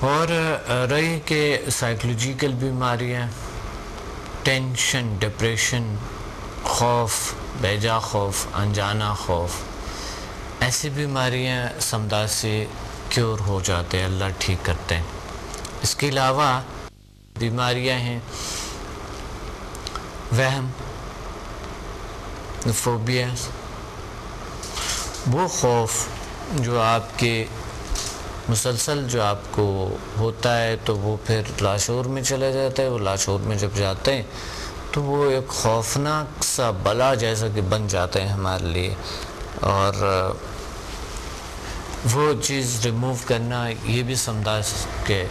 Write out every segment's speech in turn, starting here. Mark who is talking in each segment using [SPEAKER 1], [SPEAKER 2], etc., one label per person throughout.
[SPEAKER 1] اور رہی کہ سائیکولوجیکل بیماریاں، ٹینشن، ڈپریشن، خوف، بیجا خوف، انجانا خوف، ایسی بیماریاں سمداد سے کیور ہو جاتے ہیں، اللہ ٹھیک کرتے ہیں۔ اس کے علاوہ بیماریاں ہیں وہم، فوبیاز، وہ خوف جو آپ کے مسلسل جو آپ کو ہوتا ہے تو وہ پھر لاشعور میں چلا جاتا ہے۔ وہ لاشعور میں جب جاتے ہیں تو وہ ایک خوفناک سا بلا جیسا کہ بن جاتے ہیں ہمارے لیے، اور وہ چیز ریموو کرنا یہ بھی سمداد کے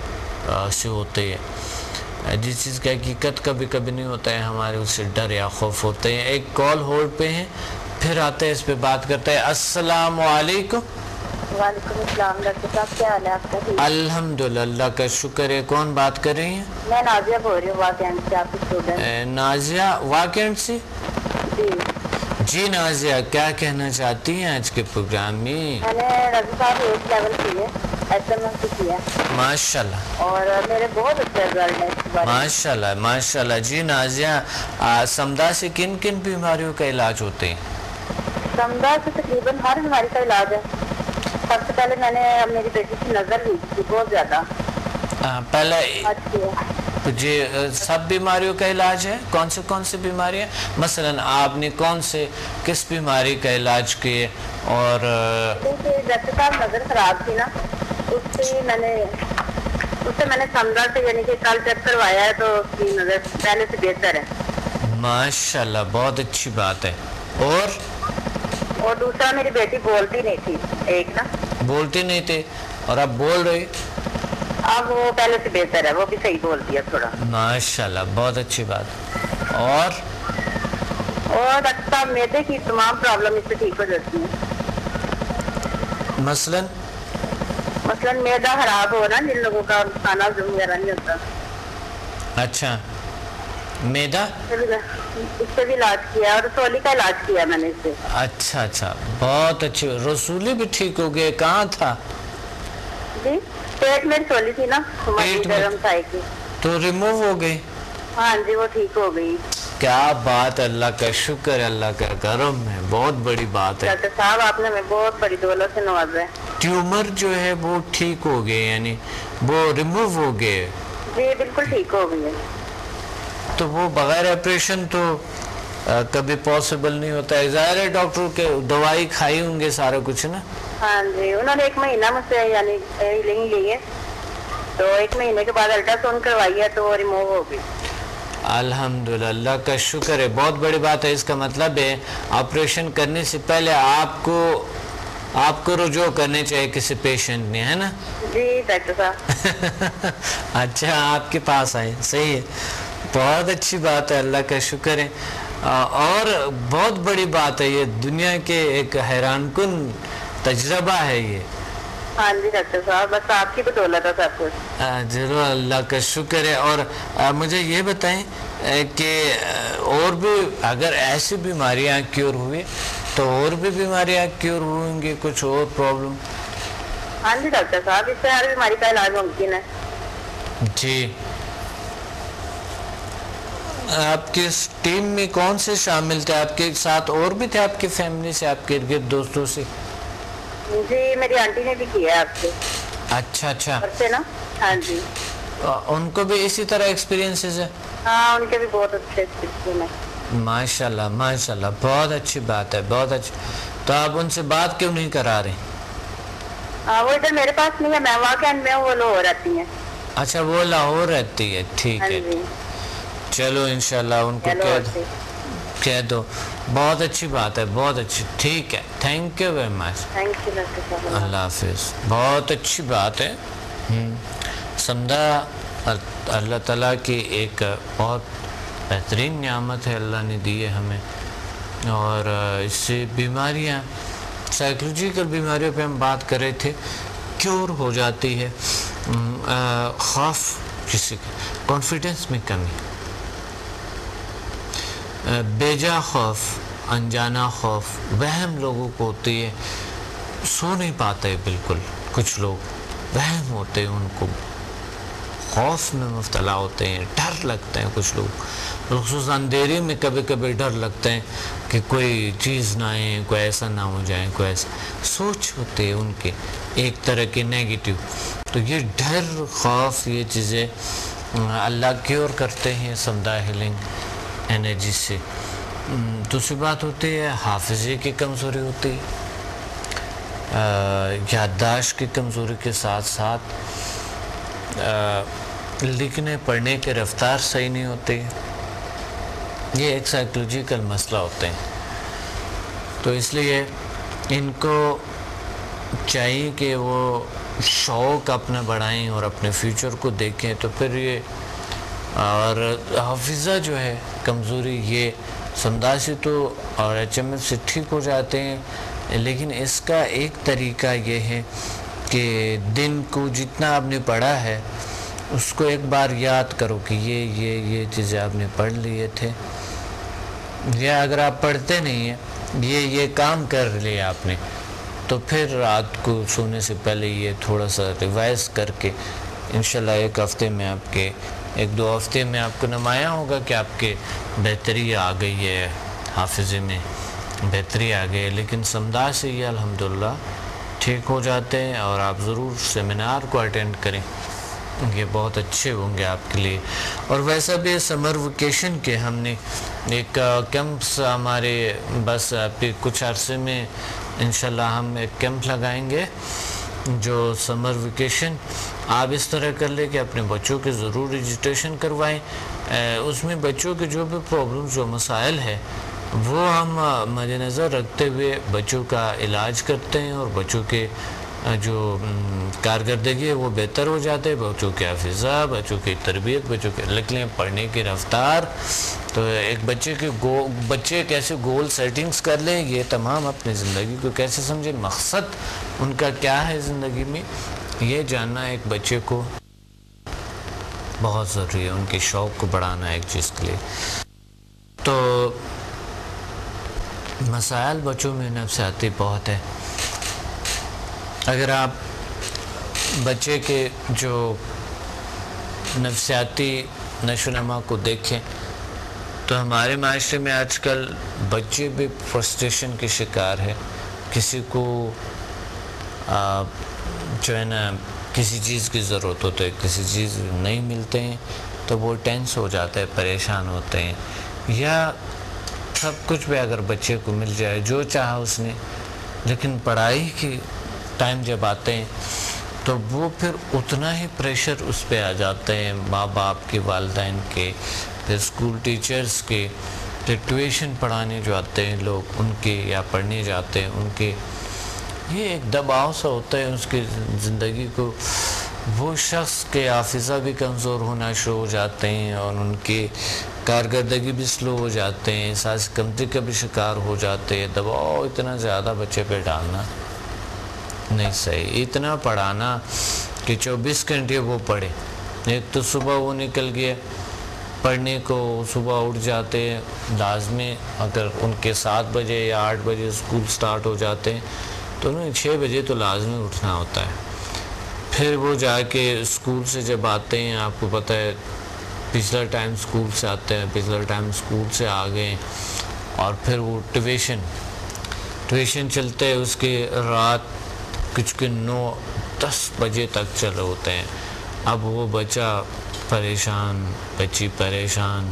[SPEAKER 1] سے ہوتے ہیں۔ جس چیز کی حقیقت کبھی کبھی نہیں ہوتا ہے، ہمارے اس سے ڈر یا خوف ہوتے ہیں۔ ایک کال ہولڈ پہ ہیں، پھر آتے ہیں، اس پہ بات کرتے ہیں۔ السلام علیکم۔
[SPEAKER 2] وعلیکم السلام ڈاکٹر صاحب، کیا حال ہے آپ کا؟
[SPEAKER 1] الحمدللہ، اللہ کا شکر ہے۔ کون بات کر رہی ہیں؟
[SPEAKER 2] میں نازیہ بول رہی ہوں واقعات سے، آپ کی اسٹوڈنٹ۔
[SPEAKER 1] نازیہ واقعات سے؟
[SPEAKER 2] جی
[SPEAKER 1] جی نازیہ، کیا کہنا چاہتی ہیں آج کے پروگرام میں؟
[SPEAKER 2] میں نے رضی صاحب 8 لیول کی ہے، ایس ایم ایس کی ہے،
[SPEAKER 1] ماشاء اللہ،
[SPEAKER 2] اور میرے بہت اچھا رزلٹ ہے اس بارے میں۔
[SPEAKER 1] ماشاء اللہ ماشاء اللہ۔ جی نازیہ، سمداد سے کن کن بیماریوں کا علاج ہوتے ہیں؟
[SPEAKER 2] سمداد سے تقریباً ہر بیماری کا علاج ہے۔ سب سے پہلے میں نے میری بیٹی کی نظر لی تھی بہت زیادہ،
[SPEAKER 1] پہلے
[SPEAKER 2] اچھی ہے
[SPEAKER 1] جی سب بیماریوں کا علاج ہے؟ کون سی بیماریاں؟ مثلا آپ نے کس بیماری کا علاج کیے؟ اور
[SPEAKER 2] ڈاکٹر صاحب نظر خراب تھی نا، اس سے میں نے سمداد سے یعنی کہ کل چیک کروایا ہے تو اس کی نظر پہلے سے بہتر ہے۔
[SPEAKER 1] ماشاء اللہ، بہت اچھی بات ہے۔
[SPEAKER 2] اور دوسرا میری بیٹی بولتی نہیں تھی، ایک نا
[SPEAKER 1] بولتے نہیں تھے اور اب بول رہے؟
[SPEAKER 2] اب وہ پہلے سے بہتر ہے، وہ بھی صحیح بولتی ہے تھوڑا۔
[SPEAKER 1] ماشاء اللہ، بہت اچھی بات۔ اور
[SPEAKER 2] ڈاکٹر صاحب معدے کی تمام پرابلم اس سے ٹھیک ہو جاتی ہیں۔
[SPEAKER 1] مثلاً
[SPEAKER 2] معدہ خراب ہو نا، جن لوگوں کا کھانا وغیرہ نہیں ہوتا۔
[SPEAKER 1] اچھا، معدہ
[SPEAKER 2] اس سے بھی علاج کیا، اور رسولی کا علاج کیا میں نے اس سے۔
[SPEAKER 1] اچھا، بہت اچھی۔ رسولی بھی ٹھیک ہو گئے؟ کہاں تھا؟
[SPEAKER 2] جی پیٹ میں رسولی تھی نا،
[SPEAKER 1] پیٹ میں
[SPEAKER 2] گرم تھائی کی،
[SPEAKER 1] تو ریموو ہو گئی؟
[SPEAKER 2] ہاں جی وہ ٹھیک ہو گئی۔
[SPEAKER 1] کیا بات، اللہ کا شکر ہے، اللہ کا کرم ہے، بہت بڑی بات ہے۔
[SPEAKER 2] ڈاکٹر صاحب آپ نے ہمیں بہت بڑی دولت سے نوازا ہے۔
[SPEAKER 1] ٹیومر جو ہے وہ ٹھیک ہو گئے، یعنی وہ ریموو ہو گئے؟
[SPEAKER 2] جی بالکل ٹھیک ہو گئی ہے۔
[SPEAKER 1] تو وہ بغیر آپریشن تو کبھی پاسبل نہیں ہوتا ہے، ظاہر ہے ڈاکٹر کے دوائی کھائی ہوں گے سارا کچھ نا؟
[SPEAKER 2] ہاں جی، انہوں نے 1 مہینہ مجھ سے یعنی ہیلنگ لی ہے، تو 1 مہینے کے بعد الٹرا ساؤنڈ کروائی ہے تو وہ ریموو ہو گئی۔
[SPEAKER 1] الحمدللہ، اللہ کا شکر ہے، بہت بڑی بات ہے۔ اس کا مطلب ہے آپریشن کرنے سے پہلے آپ کو رجوع کرنے چاہیے کسی پیشنٹ نے، ہے نا؟
[SPEAKER 2] جی ڈاکٹر صاحب۔
[SPEAKER 1] اچھا، آپ کے پاس آئے، صحیح ہے، بہت اچھی بات ہے، اللہ کا شکر ہے۔ اور بہت بڑی بات ہے، یہ دنیا کے ایک حیران کن تجربہ ہے یہ۔
[SPEAKER 2] ہاں جی ڈاکٹر صاحب، بس آپ کی بدولت ہے سب کچھ۔
[SPEAKER 1] ضرور، اللہ کا شکر ہے۔ اور مجھے یہ بتائیں کہ اور بھی اگر ایسی بیماریاں کیور ہوئی تو اور بھی بیماریاں کیور ہوئیں گی، کچھ اور پرابلم؟
[SPEAKER 2] ہاں جی ڈاکٹر صاحب، اس سے ہر بیماری کا علاج ممکن ہے۔
[SPEAKER 1] جی، آپ کی ٹیم میں کون سے شامل تھے؟ آپ کے ساتھ اور بھی تھے آپ کی فیملی سے، آپ کے ارد دوستوں سے؟
[SPEAKER 2] جی میری آنٹی نے بھی کیا ہے آپ سے۔
[SPEAKER 1] اچھا،
[SPEAKER 2] سے نا؟ ہاں جی،
[SPEAKER 1] ان کو بھی اسی طرح ایکسپیرینسز ہے؟
[SPEAKER 2] ہاں ان کے بھی بہت اچھے ایکسپیرینس ہے۔
[SPEAKER 1] ماشاء اللہ، بہت اچھی بات ہے، بہت اچھی۔ تو آپ ان سے بات کیوں نہیں کرا رہے؟
[SPEAKER 2] وہ ادھر میرے پاس نہیں ہے، میں واقعہ میں وہ لاہور رہتی ہیں۔
[SPEAKER 1] اچھا، وہ لاہور رہتی ہے، ٹھیک ہے۔ چلو انشاءاللہ ان کو کہہ دو، بہت اچھی بات ہے، بہت اچھی، ٹھیک ہے، تھینک یو ویری مچ، اللہ حافظ۔ بہت اچھی بات ہے۔ سمجھا، اللہ تعالیٰ کی ایک بہت بہترین نعمت ہے، اللہ نے دی ہے ہمیں، اور اس سے بیماریاں، سائیکولوجیکل بیماریوں پہ ہم بات کر رہے تھے، کیور ہو جاتی ہے۔ خوف، کسی کانفیڈنس میں کمی، بیجا خوف، انجانا خوف، وہم لوگوں کو ہوتی ہے، سو نہیں پاتے بالکل، کچھ لوگ وہم ہوتے ہیں ان کو خوف میں مبتلا ہوتے ہیں، ڈر لگتے ہیں کچھ لوگ، خصوصاً اندھیرے میں کبھی کبھی ڈر لگتے ہیں کہ کوئی چیز نہ آئے، کوئی ایسا نہ ہو جائے، کوئی ایسا سوچ ہوتے ہیں ان کے ایک طرح کے نیگیٹو. تو یہ ڈر، خوف، یہ چیزیں اللہ کیور کرتے ہیں سمدھا ہیلنگ انرجی سے. دوسری بات ہوتی ہے حافظے کی کمزوری ہوتی ہے، یادداشت کی کمزوری کے ساتھ ساتھ لکھنے پڑھنے کے رفتار صحیح نہیں ہوتی. یہ ایک سائیکولوجیکل مسئلہ ہوتے ہیں. تو اس لیے ان کو چاہیے کہ وہ شوق اپنا بڑھائیں اور اپنے فیوچر کو دیکھیں. تو پھر یہ اور حافظہ جو ہے کمزوری، یہ سمدھا سے تو اور HMF سے ٹھیک ہو جاتے ہیں، لیکن اس کا ایک طریقہ یہ ہے کہ دن کو جتنا آپ نے پڑھا ہے اس کو ایک بار یاد کرو کہ یہ چیزیں آپ نے پڑھ لیے تھے، یا اگر آپ پڑھتے نہیں ہیں یہ کام کر لیا آپ نے، تو پھر رات کو سونے سے پہلے یہ تھوڑا سا ریوائز کر کے انشاءاللہ ایک دو ہفتے میں آپ کو نمایاں ہوگا کہ آپ کے بہتری آ گئی ہے، حافظے میں بہتری آ گئی ہے. لیکن سمدھا سے یہ الحمدللہ ٹھیک ہو جاتے ہیں. اور آپ ضرور سیمینار کو اٹینڈ کریں، یہ بہت اچھے ہوں گے آپ کے لیے. اور ویسا بھی سمر ویکیشن کے ہم نے ایک کیمپس ہمارے بس کچھ عرصے میں انشاءاللہ ہم ایک کیمپ لگائیں گے جو سمر ویکیشن. آپ اس طرح کر لیں کہ اپنے بچوں کے ضرور رجسٹریشن کروائیں. اس میں بچوں کے جو بھی پرابلمز جو مسائل ہیں وہ ہم مد نظر رکھتے ہوئے بچوں کا علاج کرتے ہیں، اور بچوں کے جو کارکردگی ہے وہ بہتر ہو جاتے ہیں. بچوں کے حافظہ، بچوں کی تربیت، بچوں کے لکھنے پڑھنے کی رفتار. تو ایک بچے کیسے گول سیٹنگز کر لیں، یہ تمام اپنی زندگی کو کیسے سمجھیں، مقصد ان کا کیا ہے زندگی میں، یہ جاننا ایک بچے کو بہت ضروری ہے. ان کے شوق کو بڑھانا ایک چیز کے لیے. تو مسائل بچوں میں نفسیاتی بہت ہے. اگر آپ بچے کے جو نفسیاتی نشو و نما کو دیکھیں تو ہمارے معاشرے میں آج کل بچے بھی فرسٹریشن کے شکار ہے. کسی کو جو ہے نا کسی چیز کی ضرورت ہوتی ہے، کسی چیز نہیں ملتے ہیں تو وہ ٹینس ہو جاتے ہیں، پریشان ہوتے ہیں. یا سب کچھ بھی اگر بچے کو مل جائے جو چاہا اس نے، لیکن پڑھائی کی ٹائم جب آتے ہیں تو وہ پھر اتنا ہی پریشر اس پہ آ جاتے ہیں، ماں باپ کے، والدین کے، پھر اسکول ٹیچرز کے، پھر ٹیوشن پڑھانے جو آتے ہیں لوگ ان کے، یا پڑھنے جاتے ہیں ان کے. یہ ایک دباؤ سا ہوتا ہے اس کی زندگی کو. وہ شخص کے حافظہ بھی کمزور ہونا شروع ہو جاتے ہیں، اور ان کی کارکردگی بھی سلو ہو جاتے ہیں، احساس کمتری کا بھی شکار ہو جاتے ہیں. دباؤ اتنا زیادہ بچے پہ ڈالنا نہیں صحیح. اتنا پڑھانا کہ 24 گھنٹے وہ پڑھے. ایک تو صبح وہ نکل گئے پڑھنے کو، صبح اٹھ جاتے ہیں لازمی، اگر ان کے 7 بجے یا 8 بجے اسکول سٹارٹ ہو جاتے ہیں تو انہیں 6 بجے تو لازمی اٹھنا ہوتا ہے. پھر وہ جا کے اسکول سے جب آتے ہیں، آپ کو پتہ ہے پچھلا ٹائم اسکول سے آتے ہیں، پچھلا ٹائم اسکول سے آ گئے، اور پھر وہ ٹیوشن چلتے ہیں، اس کے رات کچھ کے 9-10 بجے تک چل ہوتے ہیں. اب وہ بچہ پریشان، بچی پریشان،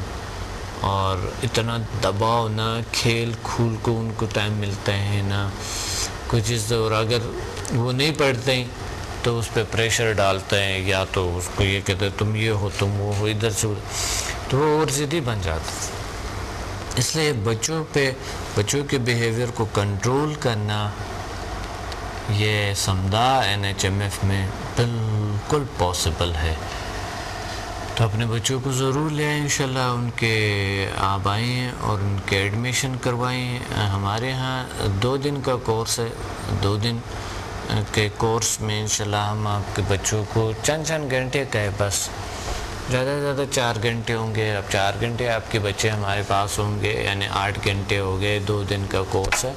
[SPEAKER 1] اور اتنا دباؤ، نہ کھیل کھول کو ان کو ٹائم ملتا ہے، نہ کوئی چیز. اور اگر وہ نہیں پڑھتے ہیں تو اس پہ پریشر ڈالتے ہیں، یا تو اس کو یہ کہتے ہیں تم یہ ہو، تم وہ ہو، ادھر سے تو وہ اور ضدی بن جاتا. اس لیے بچوں کے بیہیویئر کو کنٹرول کرنا یہ سمدھا NHMF میں بالکل پاسبل ہے. تو اپنے بچوں کو ضرور لے آئیں انشاءاللہ، ان کے آپ آئیں اور ان کے ایڈمیشن کروائیں. ہمارے ہاں 2 دن کا کورس ہے. 2 دن کے کورس میں انشاءاللہ ہم آپ کے بچوں کو چند گھنٹے کا ہے، بس زیادہ سے زیادہ 4 گھنٹے ہوں گے. اب 4 گھنٹے آپ کے بچے ہمارے پاس ہوں گے، یعنی 8 گھنٹے ہو گئے. 2 دن کا کورس ہے،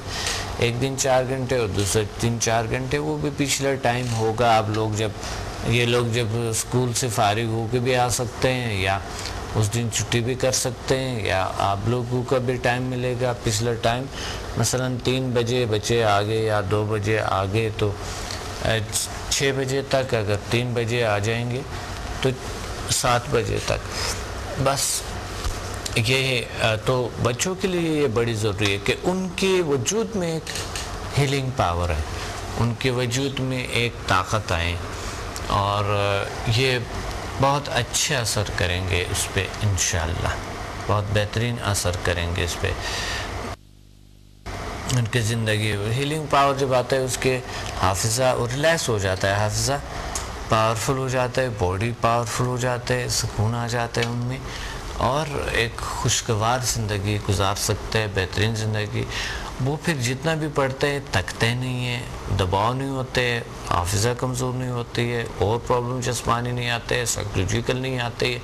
[SPEAKER 1] ایک دن 4 گھنٹے اور دوسرے دن 4 گھنٹے. وہ بھی پچھلا ٹائم ہوگا آپ لوگ جب یہ لوگ جب اسکول سے فارغ ہو کے بھی آ سکتے ہیں یا اس دن چھٹی بھی کر سکتے ہیں, یا آپ لوگوں کا بھی ٹائم ملے گا. پچھلا ٹائم مثلا 3 بجے بچے آگے یا 2 بجے آگے, تو 6 بجے تک اگر 3 بجے آ جائیں گے تو 7 بجے تک. بس یہ تو بچوں کے لیے یہ بڑی ضروری ہے کہ ان کے وجود میں ایک ہیلنگ پاور ہے, ان کے وجود میں ایک طاقت آئے, اور یہ بہت اچھے اثر کریں گے اس پہ انشاءاللہ, بہت بہترین اثر کریں گے اس پہ ان کی زندگی. ہیلنگ پاور جب آتا ہے اس کے حافظہ ریلیکس ہو جاتا ہے, حافظہ پاورفل ہو جاتا ہے, باڈی پاورفل ہو جاتا ہے, سکون آ جاتا ہے ان میں, اور ایک خوشگوار زندگی گزار سکتا ہے, بہترین زندگی. وہ پھر جتنا بھی پڑھتے ہیں تھکتے نہیں ہیں, دباؤ نہیں ہوتے, حافظہ کمزور نہیں ہوتی ہے, اور پرابلم جسمانی نہیں آتے, سائیکولوجیکل نہیں آتے.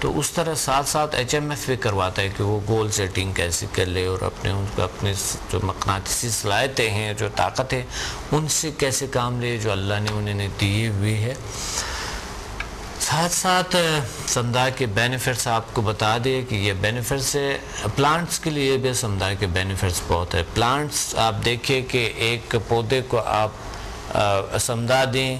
[SPEAKER 1] تو اس طرح ساتھ ساتھ HMF بھی کرواتا ہے کہ وہ گول سیٹنگ کیسے کر لے, اور اپنے جو مقناطیسی صلاحیتیں ہیں, جو طاقت ہے, ان سے کیسے کام لے جو اللہ نے انہیں دی ہوئی ہے. ساتھ ساتھ سمدھا کے بینیفٹس آپ کو بتا دیں کہ یہ بینیفٹس ہے پلانٹس کے لیے بھی. سمدھا کے بینیفٹس بہت ہے. پلانٹس آپ دیکھیں کہ ایک پودے کو آپ سمدھا دیں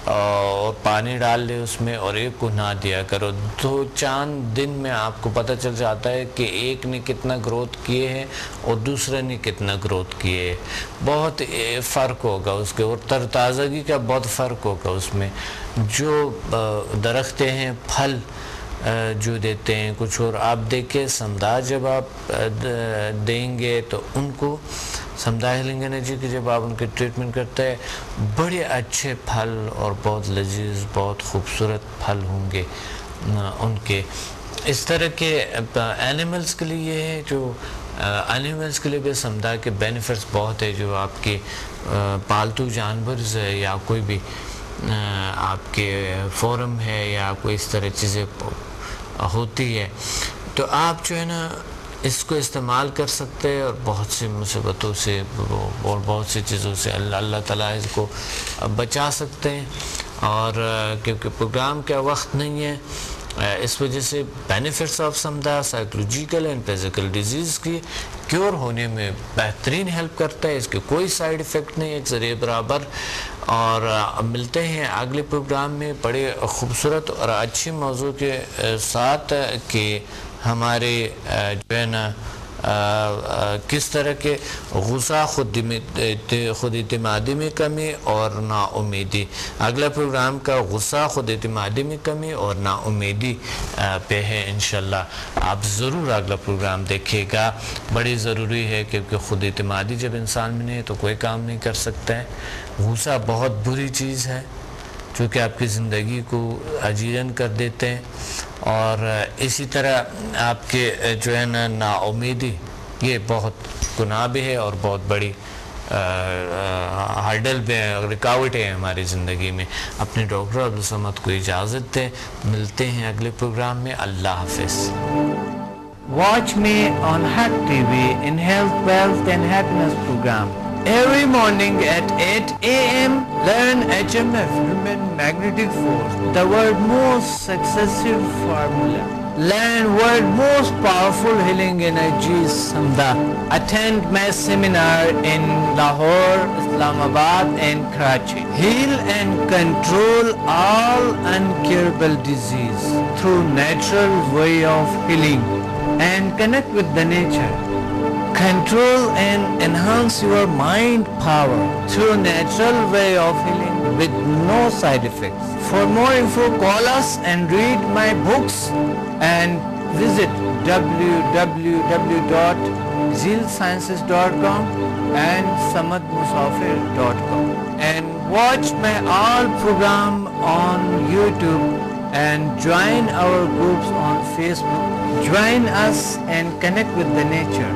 [SPEAKER 1] اور پانی ڈال لیں اس میں, اور ایک کو نہ دیا کرو, 2-4 دن میں آپ کو پتہ چل جاتا ہے کہ ایک نے کتنا گروتھ کیے ہیں اور دوسرے نے کتنا گروتھ کیے ہیں. بہت فرق ہوگا اس کے, اور تر تازگی کا بہت فرق ہوگا اس میں. جو درختیں ہیں پھل جو دیتے ہیں کچھ, اور آپ دیکھیں سمدھا جب آپ دیں گے تو ان کو سمدھا ہیلنگ انرجی کی جب آپ ان کے ٹریٹمنٹ کرتے ہیں, بڑے اچھے پھل اور بہت لذیذ بہت خوبصورت پھل ہوں گے ان کے. اس طرح کے اینیملز کے لیے ہے, جو اینیملز کے لیے بھی سمدھا کے بینیفٹس بہت ہے. جو آپ کے پالتو جانور ہے یا کوئی بھی آپ کے فورم ہے یا کوئی اس طرح چیزیں ہوتی ہے, تو آپ جو ہے نا اس کو استعمال کر سکتے ہیں, اور بہت سی مصیبتوں سے اور بہت سی چیزوں سے اللہ تعالیٰ اس کو بچا سکتے ہیں. اور کیونکہ پروگرام کا وقت نہیں ہے, اس وجہ سے بینیفٹس آف سمدھا سائیکولوجیکل اینڈ فزیکل ڈیزیز کی کیور ہونے میں بہترین ہیلپ کرتا ہے. اس کے کوئی سائیڈ ایفیکٹ نہیں, ایک ذریعے برابر. اور ملتے ہیں اگلے پروگرام میں بڑے خوبصورت اور اچھے موضوع کے ساتھ کہ ہمارے جو ہے نا کس طرح کے غصہ خود اعتمادی میں کمی اور نا امیدی. اگلا پروگرام کا غصہ خود اعتمادی میں کمی اور نا امیدی پہ ہے انشاءاللہ. آپ ضرور اگلا پروگرام دیکھیے گا, بڑی ضروری ہے, کیونکہ خود اعتمادی جب انسان میں نہیں ہے تو کوئی کام نہیں کر سکتا ہے. غصہ بہت بری چیز ہے جو کہ آپ کی زندگی کو اجیرن کر دیتے ہیں, اور اسی طرح آپ کے جو ہے نا امیدی یہ بہت گناہ بھی ہے اور بہت بڑی ہرڈل بھی ہے, رکاوٹ ہے ہماری زندگی میں. اپنے ڈاکٹر عبدالصمد کو اجازت دیں, ملتے ہیں اگلے پروگرام میں. اللہ حافظ.
[SPEAKER 3] Watch me on Haq TV in Health, Wealth and Happiness program. Every morning at 8 a.m. learn HMF, Human Magnetic Force, the world's most successful formula. Learn world's most powerful healing energies, Samdha. Attend my seminar in Lahore, Islamabad and Karachi. Heal and control all incurable disease through natural way of healing and connect with the nature. Control and enhance your mind power through natural way of healing with no side effects. For more info, call us and read my books and visit www.zealsciences.com and samadmusafir.com and watch my all program on YouTube and join our groups on Facebook. Join us and connect with the nature.